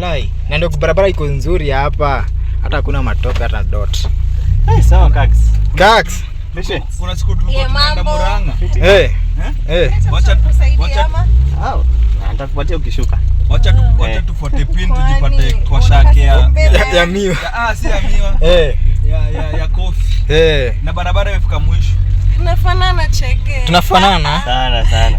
walai. Na ndio barabara iko nzuri hapa. Hata hakuna matope hata dot. Sawa Kax. Kax. Kuna siku tulikuwa tunaenda Murang'a. Wacha Hao. Nitakupatia ukishuka. Wacha tufuate pin tujipate kwa shake ya miwa. Si ya miwa. Ya coffee. Na barabara imefika mwisho. Tunafanana Chege. Tunafanana sana.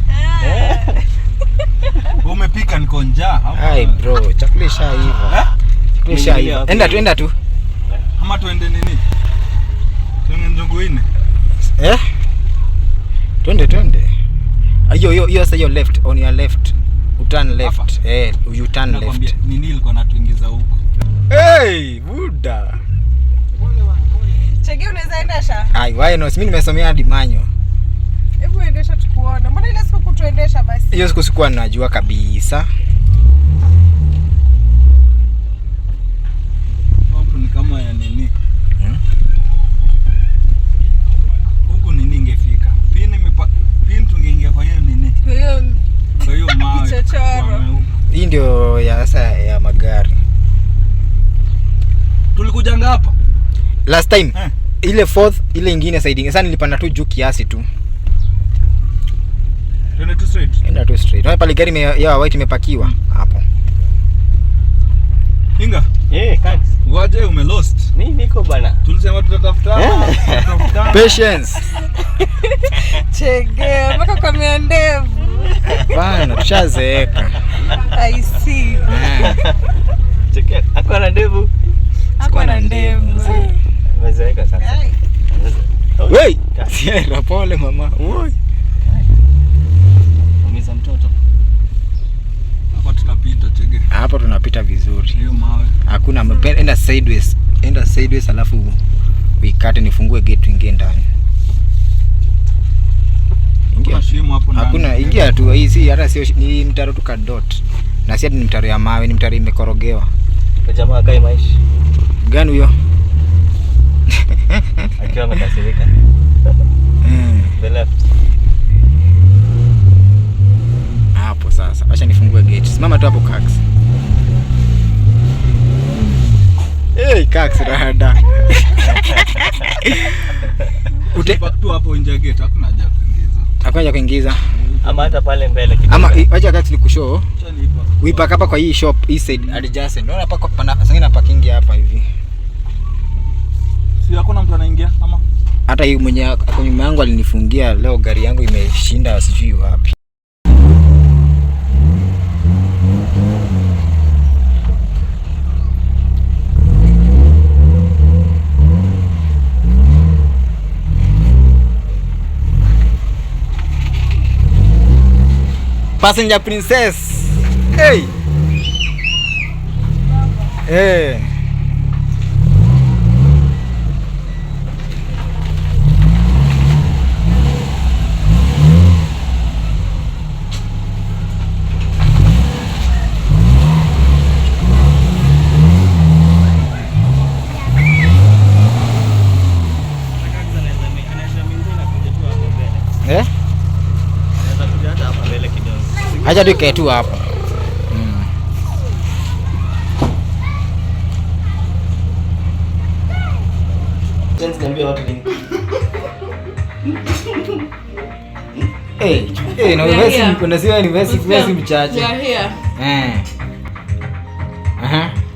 Umepika niko njaa. Hai bro, chakula ishaiva. Chakula ishaiva. Enda tu. Ama tuende nini? Tuende Nzungu ine. Twende. Hiyo sasa left, on your left. You turn left. You turn left. Nini ilikuwa natuingiza huko? Buda. Chege unaweza endesha? Why no? Mimi nimesomea hadi manyo. Hebu endesha tukuone. Mbona ile siku kutuendesha basi? Hiyo siku sikuwa najua kabisa. Hapo ni kama ya nini? Huko nini ingefika? Pin tungeingia kwa hiyo nini? Kwa hiyo mawe. Chochoro. Hii ndio ya sasa ya magari. Tulikuja hapa last time. Ile fourth, ile nyingine side. Sasa nilipanda tu juu kiasi tu. Twende tu straight. Enda tu straight. Na pale gari ya white imepakiwa hapo. Inga. Kax. Waje umelost. Mimi niko bana. Tulisema tutatafutana. Patience. Chege, mpaka kwa ndevu. Bana, tushazeeka. I see. Chege, ako na ndevu. Ako na ndevu. Umezeeka sasa. Wei, Sierra pole mama. Woi. Umiza mtoto. Hapa tunapita Chege. Hapa tunapita vizuri. Hiyo mawe. Hakuna enda sideways. Enda sideways alafu uikate nifungue gate uingie ndani. Ingia shimo hapo ndani. Hakuna, ingia tu. Hii si hata sio ni mtaro tu ka dot. Na si ni mtaro ya mawe, ni mtaro imekorogewa. Kwa jamaa kai maishi. Gani huyo? Akiwa amekasirika. The left. Hapo sasa. Acha nifungue gate. Simama tu hapo Kax. Kax rada. Utepak tu hapo nje gate, hakuna haja kuingiza. Hakuna haja kuingiza. Ama hata pale mbele kidogo. Ama acha Kax nikushow. Chalipa. Uipaka hapa kwa hii shop hii side adjacent. Unaona hapa pana sasa parking hapa hivi. Si hakuna mtu anaingia ama? Hata yeye mwenye ako nyuma yangu alinifungia leo, gari yangu imeshinda sijui wapi. Passenger princess. Acha tukae tu hapo. Niambia watu nini? Na wewe kuna siwa ni mchache. You are here.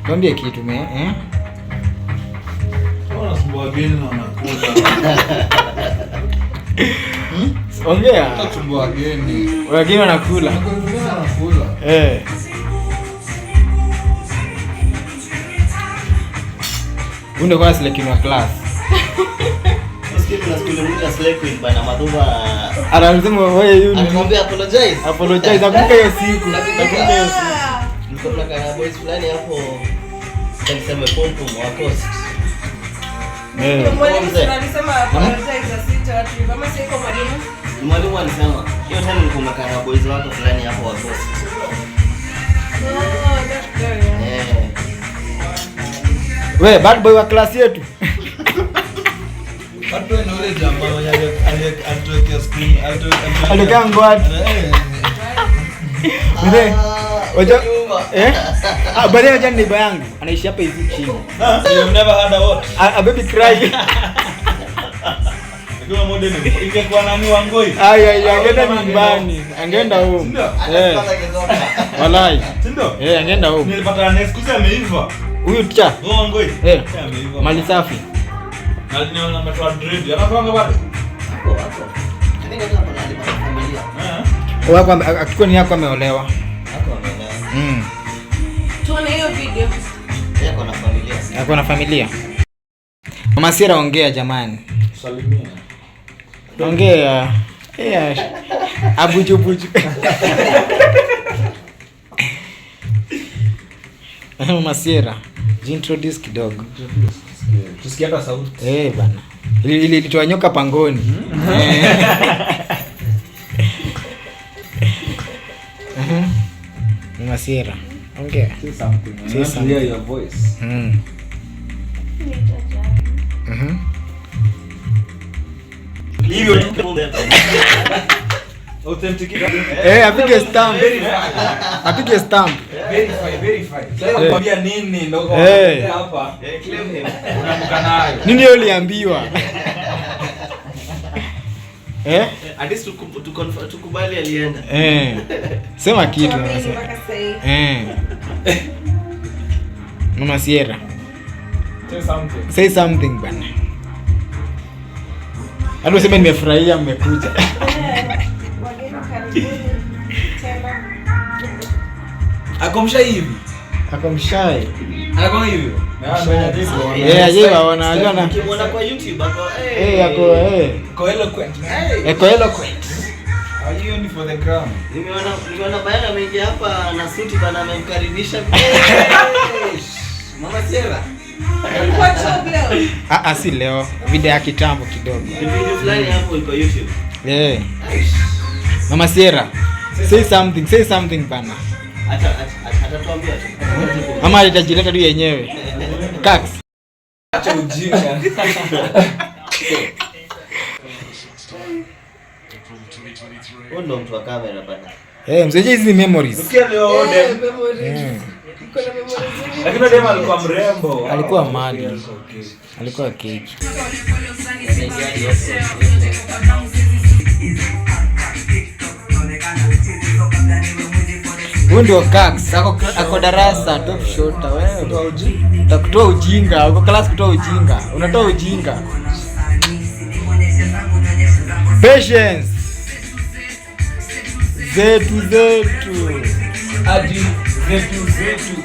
Tuambie kitu Wanasumbua geni na wanakula. Ongea. Wanasumbua geni. Wengine wanakula. Wanakula. Unde kwa sile kinwa class. Nasikia kuna skuli mmoja slay queen bana madhuba. Anasema wewe yule. Anamwambia apologize. Nakumbuka hiyo siku. Niko na boys fulani hapo. Alisema pompo wa coast. Mwalimu alisema apologize asita watu kama sio kwa mwalimu. Mwalimu alisema hiyo time niko na boys wako fulani hapo wa coast. That's good. We bad boy wa class yetu. Watu wana ule jamaa mwenye alitoka screen, Alikaa ngwati. Wacha nyumba. Baadaye jana neighbor yangu anaishi hapa hivi chini. You've never had a what? A baby cry. Ndio modern. Ingekuwa nani Wangoi? Angeenda nyumbani. Angeenda home. Wallahi. Ndio? Angeenda home. Nilipata na excuse ameiva. Huyu ticha. Wangoi. Ameiva. Mali safi. Na ninaona ametoa dread. Anapanga bado. Wako akikuwa ni yako ameolewa. Tuone hiyo video. Yako na familia. Mama Sierra ongea jamani. Salimia. Ongea. Abuju. Mama Sierra, introduce kidogo. Tusikia hata sauti. Bana. Ili ilitoa nyoka pangoni. Mama Sierra, ongea. Say something. Say something. Hear your voice. Hiyo authenticate. Apige stamp. Apige stamp. Verify. Sasa kwambia nini ndio hapa? Claim him. Unamuka nayo. Nini uliambiwa? At least tukubali alienda. Sema kitu Mama Sierra. Say something bana. Hadi useme nimefurahia mmekuja. Akomshai hivi. Akomshai. Ako hivi. Aje waona Ukiona kwa YouTube ako Ko eloquent. Eko eloquent. Hiyo ni for the gram. Nimeona bayana ameingia hapa na suti bana amemkaribisha. Mama Sierra. Si leo. Video ya kitambo kidogo. Video fulani hapo iko YouTube. Mama Sierra. Say something bana. Atatuambia tu. Ama atajileta tu yenyewe. Kax. Acha ujinga. Ndo mtu wa kamera bana. Mzee hizi memories. Ukia leo lakini dema alikuwa mrembo. Alikuwa mali. Alikuwa keki. Huyu ndio Kax, ako darasa top shota wewe. Utakutoa ujinga, uko class kutoa ujinga. Unatoa ujinga. Patience. Zetu. Adi zetu. Zetu.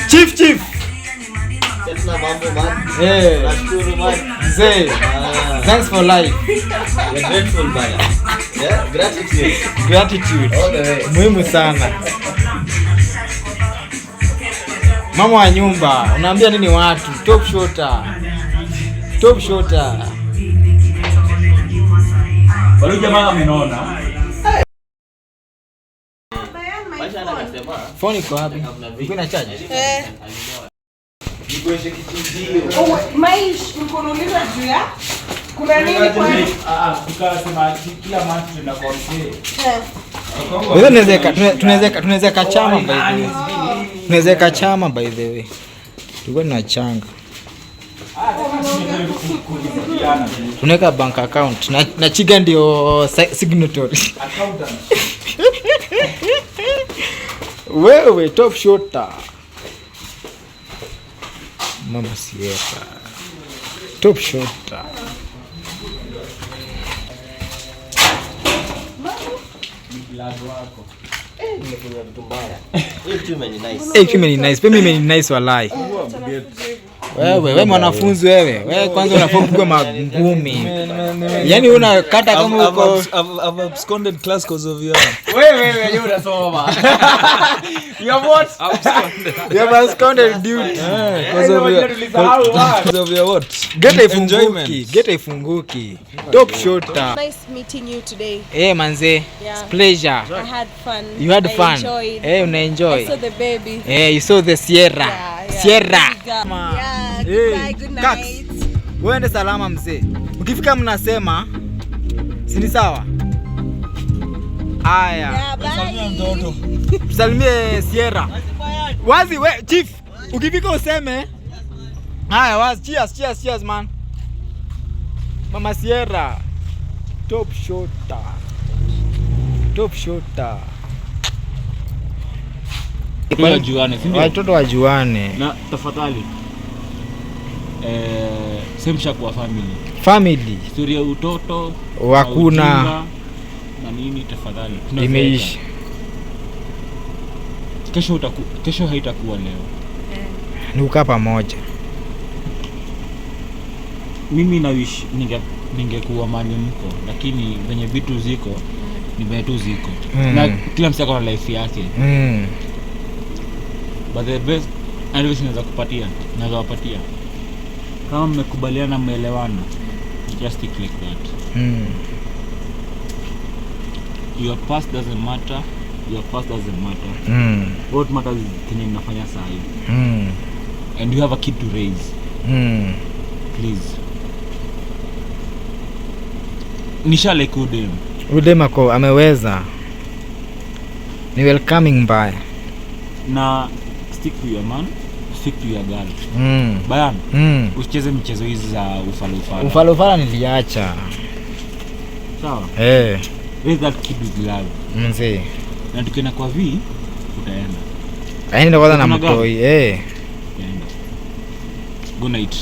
Chief. Tuna mambo man. Nashukuru man. Thanks for life. We're grateful bana. Gratitude. All the way. Muhimu sana. Mama wa nyumba, unaambia nini watu? Top shota. Wale jamaa amenona. Phone iko wapi? Iko na charge? Nikueshe kitunzio. Maish, mkonuliza juu ya? Kuna nini kwa nini? Tukasema kila mtu tunakompea. Tunaweza kachama by the way. Tunaweza kachama by the way. Tulikuwa tunachanga. Tunaweka bank account na Chiga ndio signatory. Accountant. Wewe top shota. Mama Sierra. Top shota. Nimekunywa vitu mbaya. Hii tume ni nice. Hey, tume ni nice. Mimi ni nice walai. Wewe mwanafunzi wewe kwanza unafaa kupigwa magumi. Yaani unakata kama uko I've absconded class because of you. wewe unasoma. You have what? You have absconded duty. Because of your what? Get ifunguki. Top shooter. Nice meeting you today. Manze. Yeah. It's pleasure. I had fun. You had fun. Enjoyed. Una enjoy. I saw the baby. You saw the Sierra. Yeah. Sierra. Yeah, Hey, good Cax. night. Uende salama mzee. Ukifika mnasema si ni sawa? Haya. Yeah, bye. Tusalimie Sierra. Wazi we chief, ukifika useme. Haya wazi, cheers man. Mama Sierra. Top shooter. Wajuane, si ndio? Watoto wajuane. Na tafadhali semsha kwa Family. Story ya utoto Hakuna na nini tafadhali. Imeisha. Kesho haitakuwa leo. Ni ukaa pamoja. Mimi na wish ningekuwa mali mko, lakini venye vitu ziko ni vitu ziko. Na kila mtu ana life yake. But the best advice naweza wapatia. Kama mmekubaliana mmeelewana, just stick like that. Your past doesn't matter. What matters is kenye mnafanya sasa hivi. And you have a kid to raise. Please. Nishale kudem. Udemako ameweza. Ni welcoming mbaya. Na stick to your man, stick to your girl. Bayan. Usicheze michezo hizi za ufala niliacha. Sawa? Raise that kid with love. Mzee. Na tukienda kwa utaenda. Aenda kwanza na mtoi. Good night.